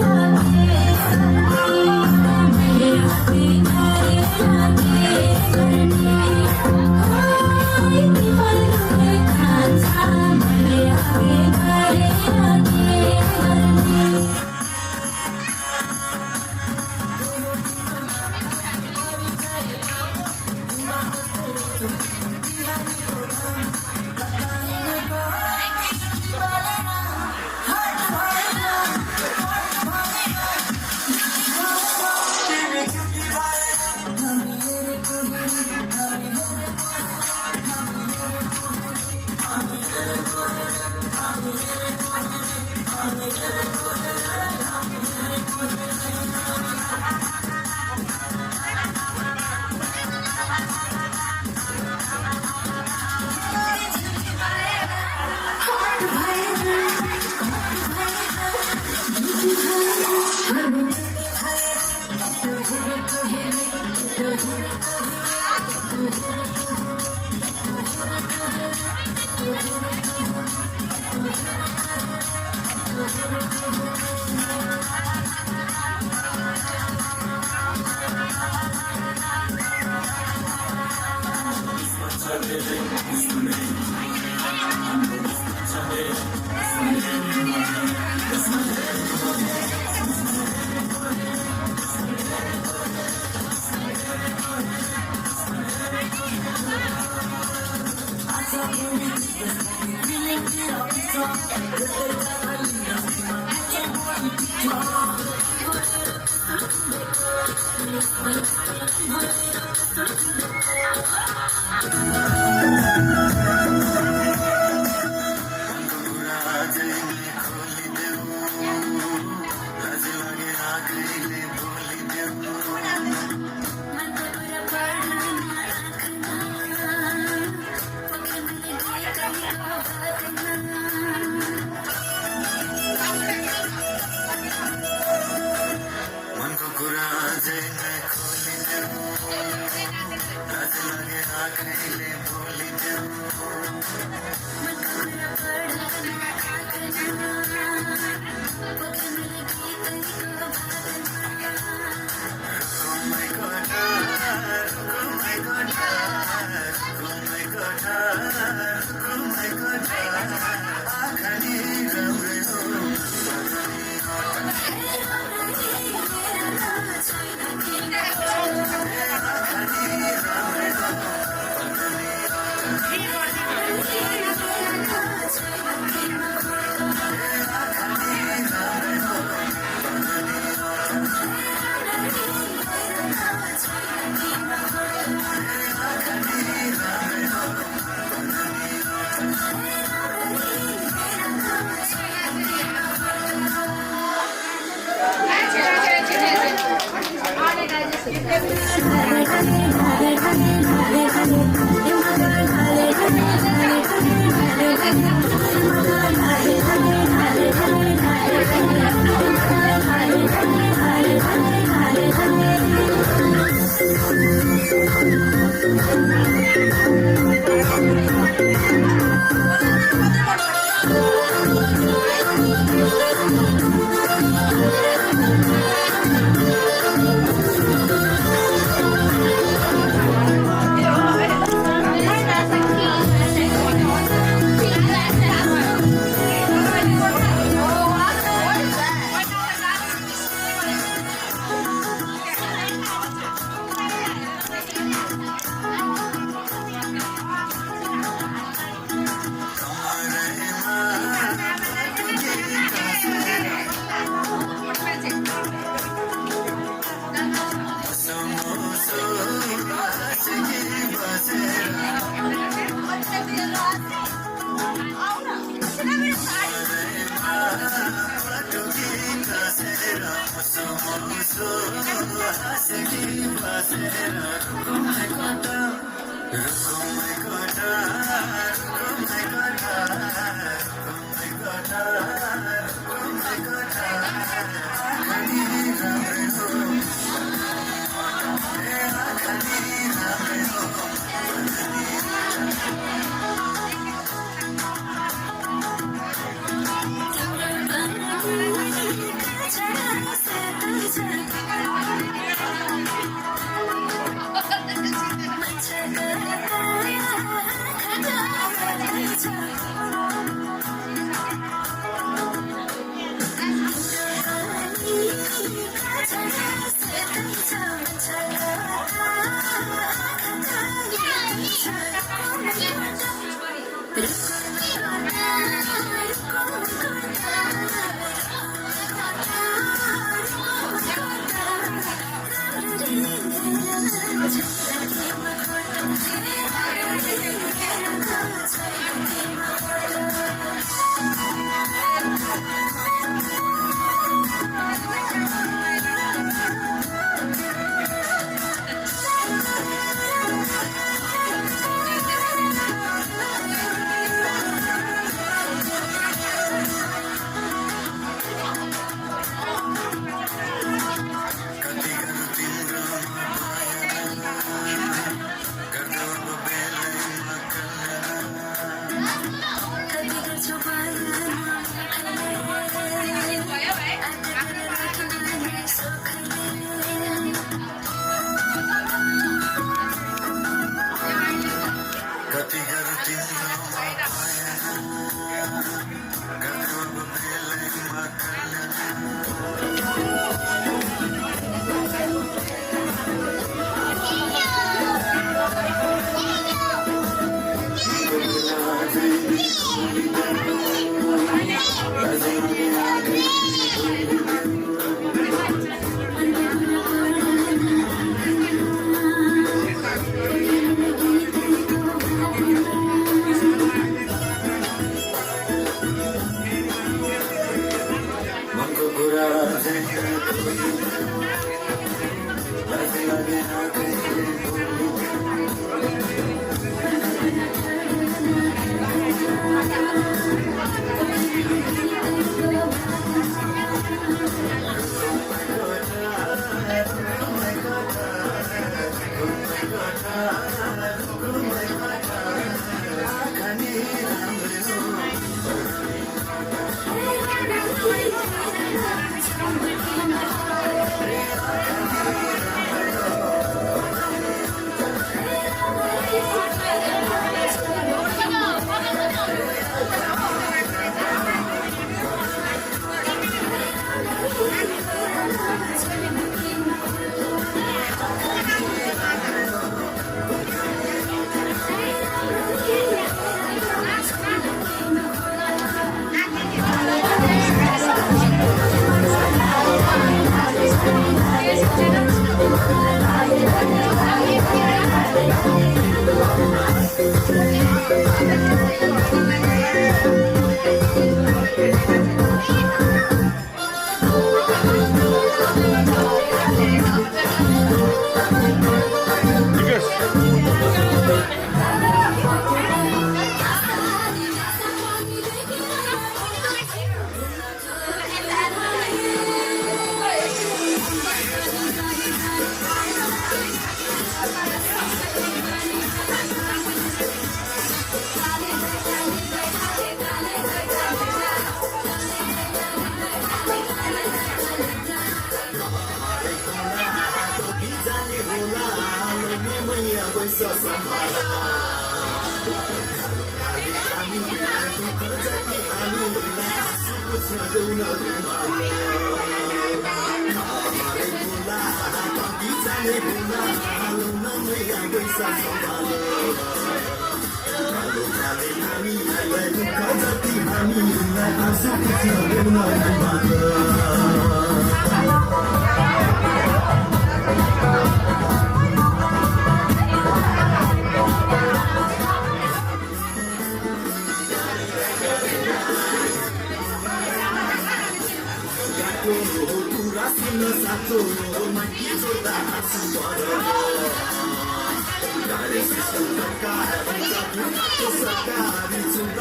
Thank you.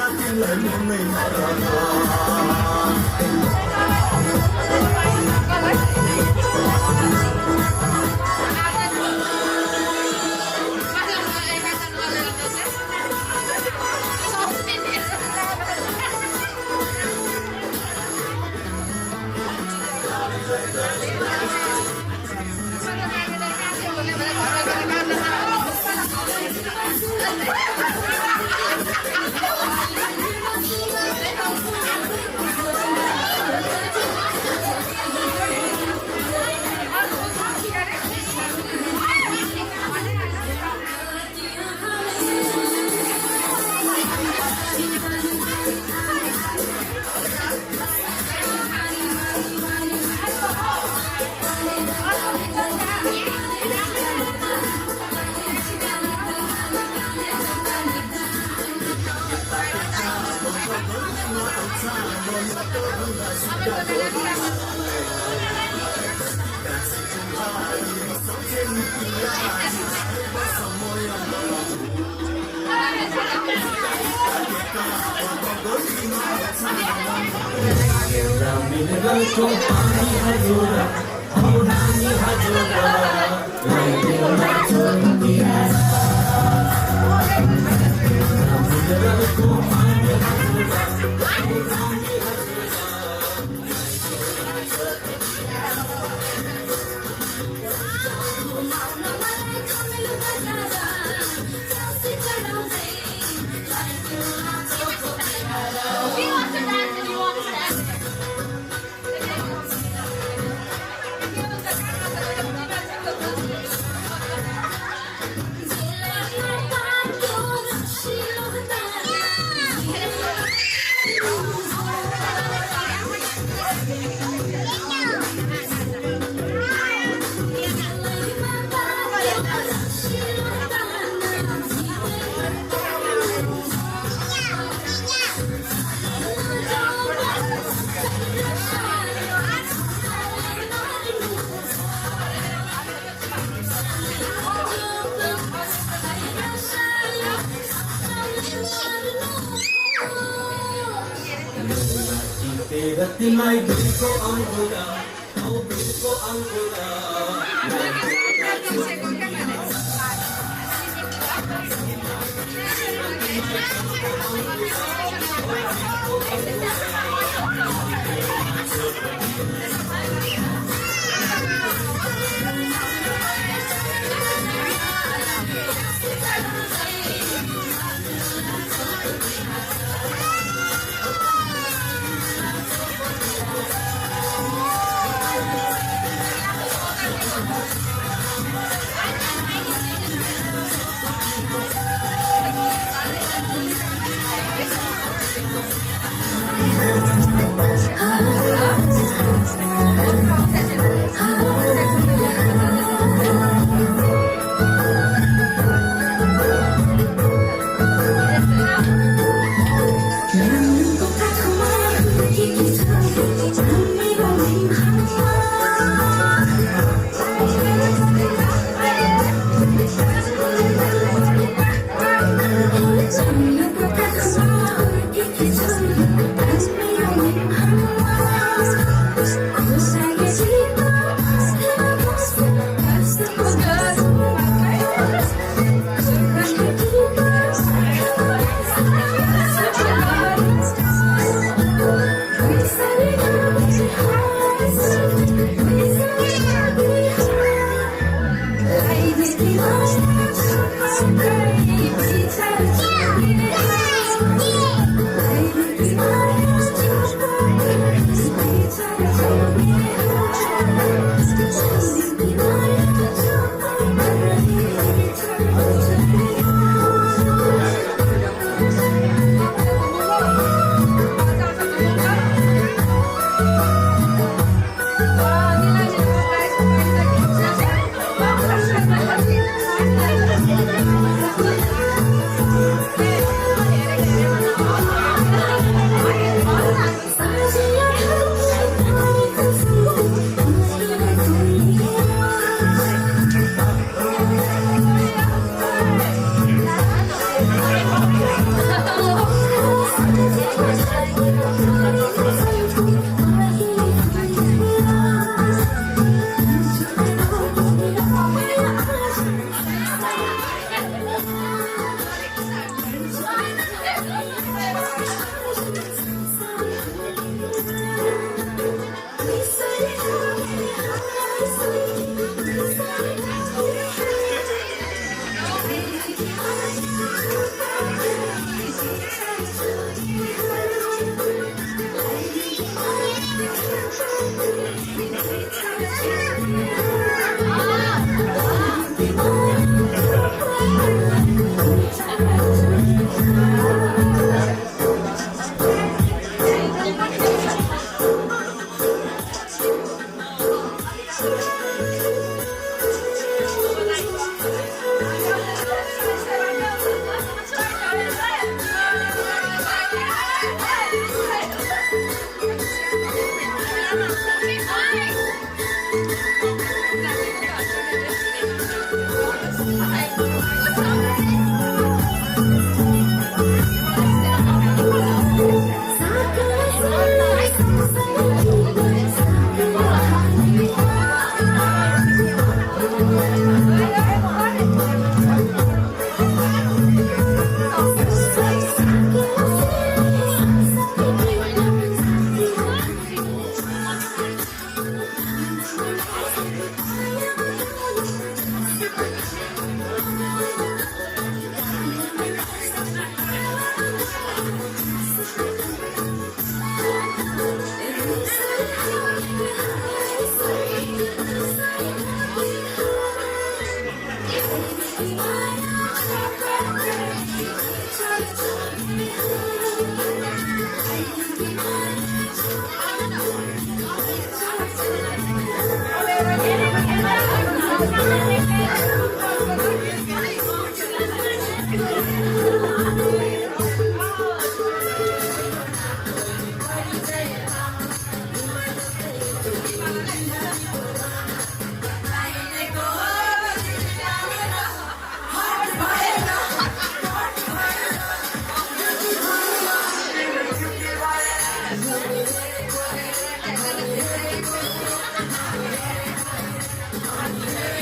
तिमीलाई मनै नरान तिमीलाई दिलको अङ्गुला दिलको अङ्गुला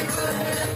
Thank you.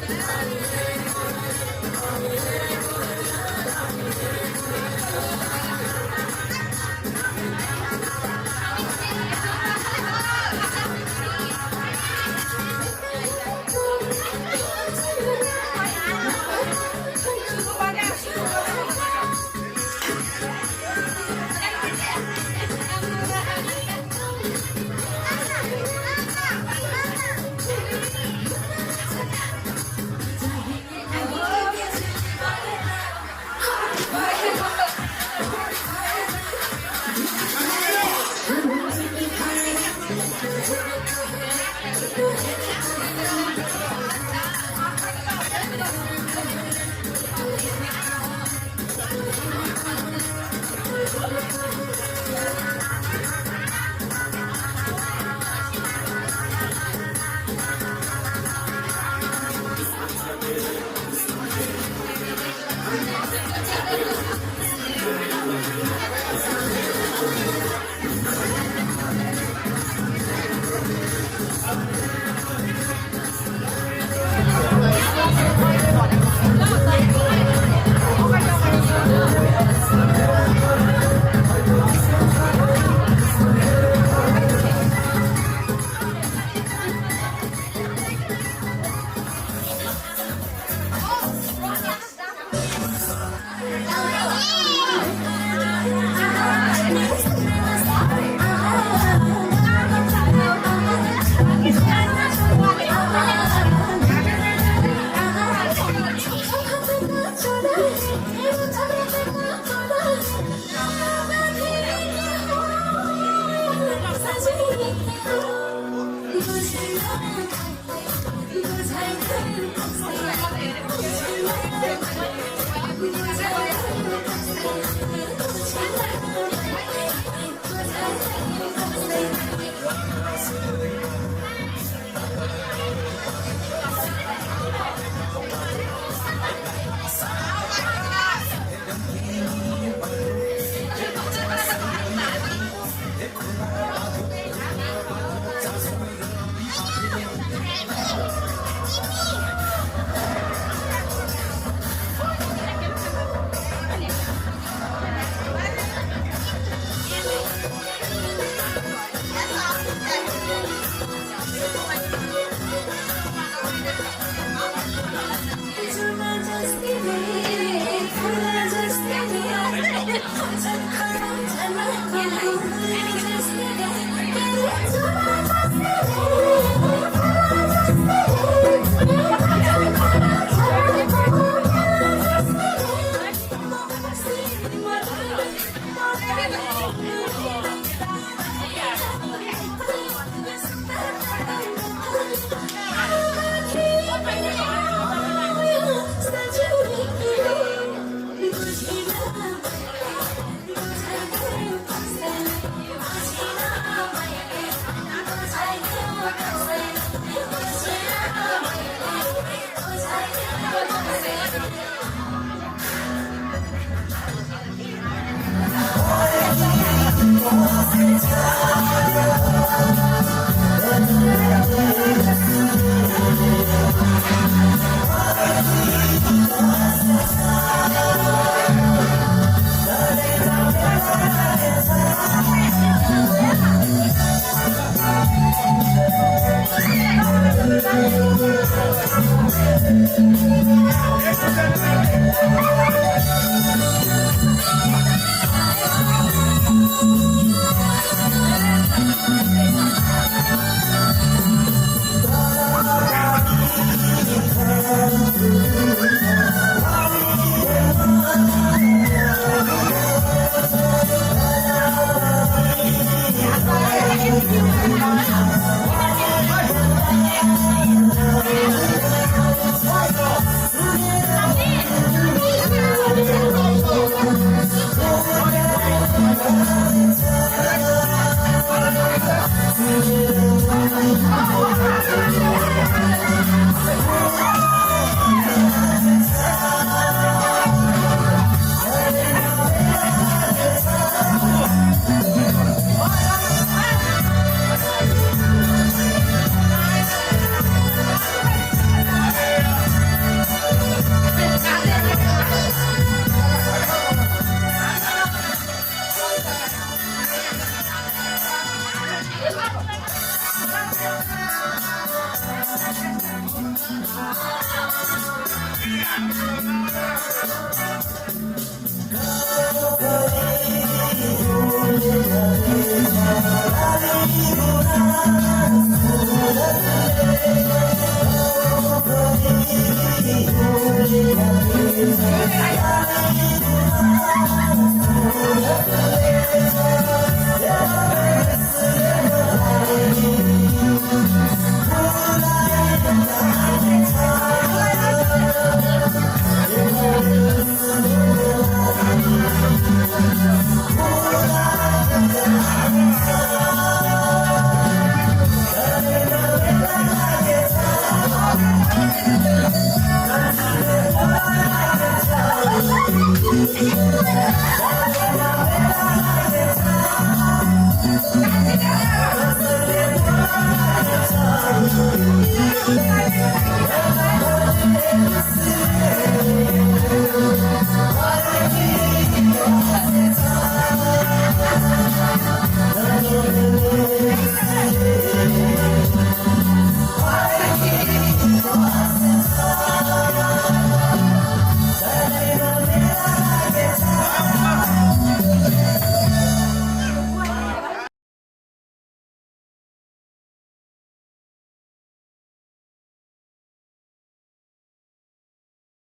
Hãy subscribe cho kênh Ghiền Mì Gõ để không bỏ lỡ